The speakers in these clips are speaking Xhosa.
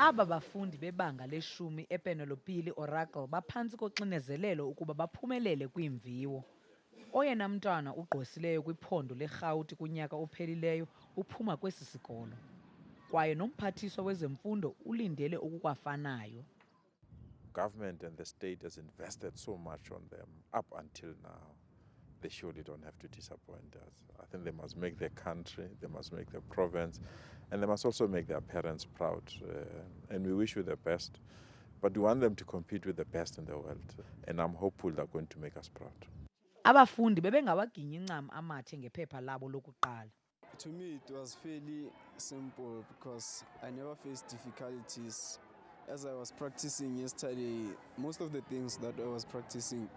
Aba bafundi bebanga leshumi ePenelope Oracle baphansi koxinezelelo ukuba baphumelele kwiimviwo. Oyena mntwana ugqwesileyo kwiphondo leRhawuti kunyaka ophelileyo uphuma kwesi sikolo. Kwaye nomphathiswa wezemfundo ulindele okukwafanayo. Government and the state has invested so much on them up until now. They surely don't have to disappoint us. I think they must make their country, they must make their province, and they must also make their parents proud. And we wish you the best, but we want them to compete with the best in the world. And I'm hopeful they're going to make us proud. Abafundi bebengawaginyi ncam amathe ngephepha labo lokuqala. To me, it was fairly simple because I never faced difficulties. As I was practicing yesterday, most of the things that I was practicing,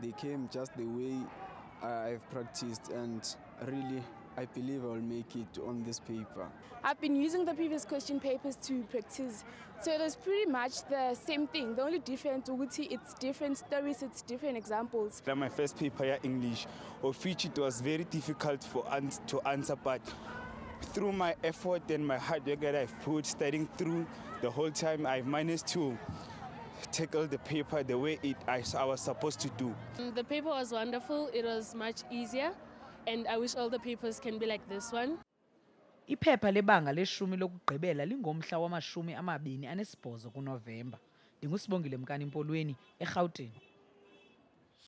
they came just the way I've practiced, and really, I believe I'll make it on this paper. I've been using the previous question papers to practice, so it was pretty much the same thing. The only difference, ukuthi, it's different stories, it's different examples. My first paper, English, of which it was very difficult to answer, but through my effort and my hard work that I've put, studying through the whole time, I've managed to tackle the paper the way I was supposed to do. The paper was wonderful. It was much easier, and I wish all the papers can be like this one. Iphepha lebanga leshumi lokugqibela lingomhla wama-28 kuNovemba. Ndingusibongile Mkani Mpolweni, eGauteng.